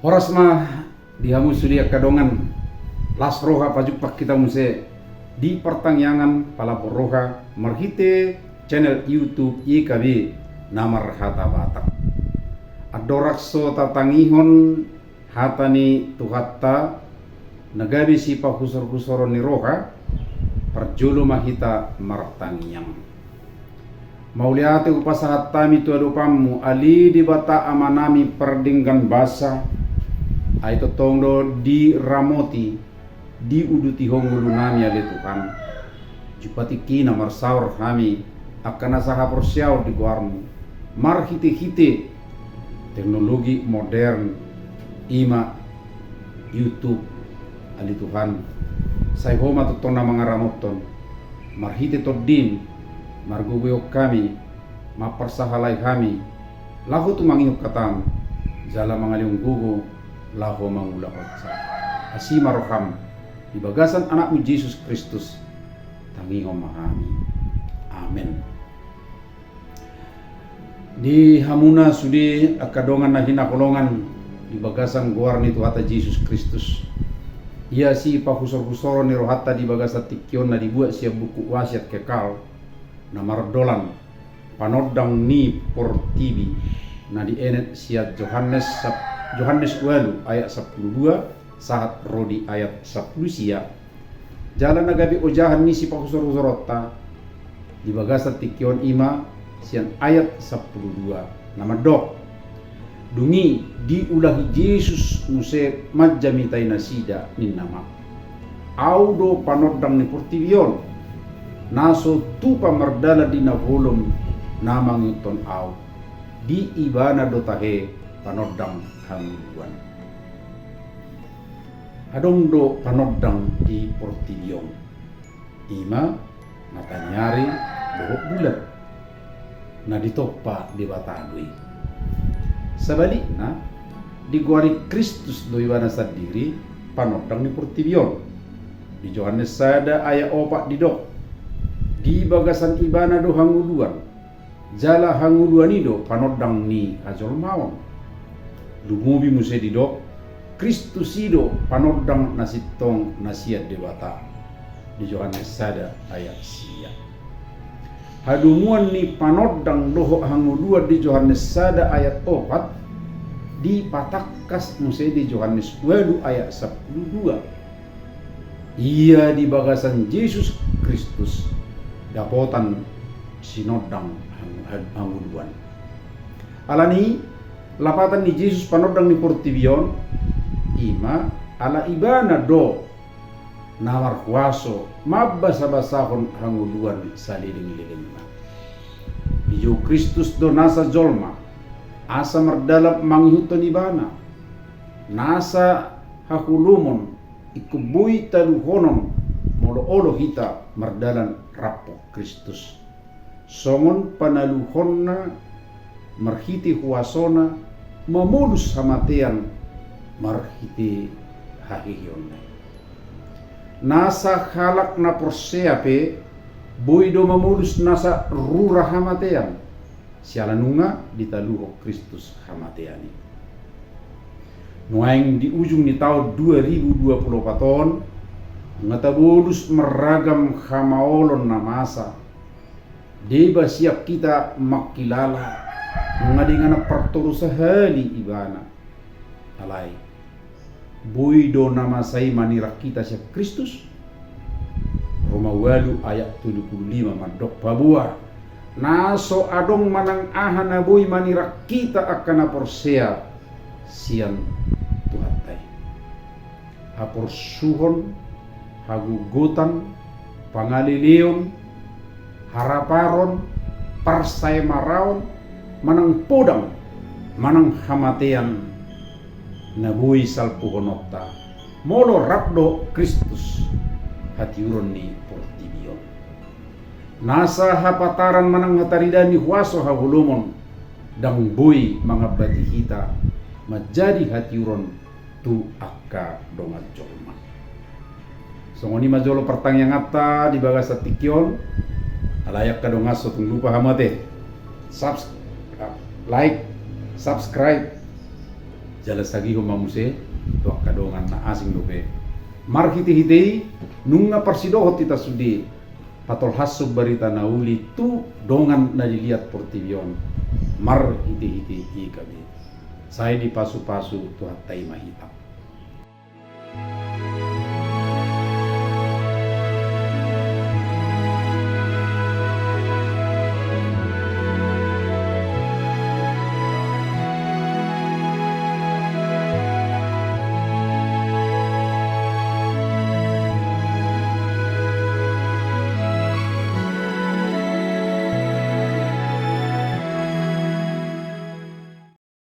Oras mah dihamu sudia kadongan las roha pajupak kita muse di pertangyangan pala roha marhite channel YouTube IKB namar hata batak. Adorakso tatangihon hatani tuhatta nagabi sipa kusor-kusoro ni roha perjulu mahita martangyang. Mauliate upasahat tami tu adupamu ali di bata amanami perdinggan basa ay totongdo di ramoti di uduti honggulu nami ali Tuhan jupati kina marsaur kami akan asaha persiaw di guarmu marhite-hite teknologi modern ima YouTube ali Tuhan say homa totona mga ramoton marhite toddin marguguyok kami mapersahalay kami lahu tu mangihok katam jala mangaliung gugu lahu mangulakot sa asima roham di bagasan anakmu Yesus Kristus tangingom mahami amen. Di hamuna sudi akadongan na hinakulongan di bagasan guar ni Tuhata Yesus Kristus ia si pahusor-husoro ni rohata di bagasan tikyon na dibuat siya buku wasiat kekal na mardolan panodang ni portibi na dienet siya Yohanes walu ayat 12 saat rodi ayat 10 siya jalan nagabi ojahan ni si pahusor-husorota di bagasan tikyon ima sian ayat 12 nama dok dungi diulahi Yesus muse majamitai nasida nin nama audo panodang ni portibion naso tupa mardala di navolum namang yuton au di ibana dotahe panodang hangguan adong do panodang di portibion ima matanyari dohok bulan na ditopa di batadui sebaliknya di guari Kristus do ibana sadiri panodang ni portibion di Yohanes sada ayat opak di dok di bagasan ibana do hanguluan jala hanguluan ido panodang ni ajol mawon lumubi muse di dok Kristus ido panodang nasitong nasiat dewata di Yohanes sada ayat sia hadumuan ni panodang doho hangulua di Yohanes sada ayat 4 di patakkas muse di Yohanes 2 ayat 12 ia di bagasan Yesus Kristus dapotan sinodang hanguluan alani lapatan ni Yesus panodang ni portibion ima ala ibana do nawar kuaso mabasa-basahon hanguluan saliling-liling Iyo Kristus do nasa jolma asa merdalap manghuton ibana nasa hakulumon ikubuy taluhonon molo-olo hita merdalan rapo Kristus songon panaluhon na marhiti huasona mamulus hamatean marhiti hahiyon nasa halak na porseape buido mamulus nasa rura hamatean sialanunga ditaluho Kristus hamateani nuaing di ujung ni tahun 2024 ngatabulus meragam hamaolon na masa deba siap kita makilala ngadingana perturu sehali ibana alai buido nama sai manira kita siap Kristus Roma walu ayat 75 madok babua naso adong manang ahana bui manira kita akan aporsea sian tuhatai hapor suhon hagugutan pangalilion haraparon parsay maraon manang podang manang hamatean nabuhi salpuhonokta molo rapdo Kristus hatiuron ni portibion nasa hapataran manang hatarida ni huaso hahulumon dang buhi mga batihita majadi hatiuron tu akka dongat jolma songoni majolo pertanyaan ngata di bagasa tikyon alayak kadongaso tung lupa hamate like subscribe Jelas lagi humamuse to kadongan na asing dope. Mar hiti-hiti nunga persidohot kita sudi patol hasub barita nauli tu dongan na dilihat portivion. Mar hiti-hiti ikabi. Saya di pasu-pasu tu hatai mahita.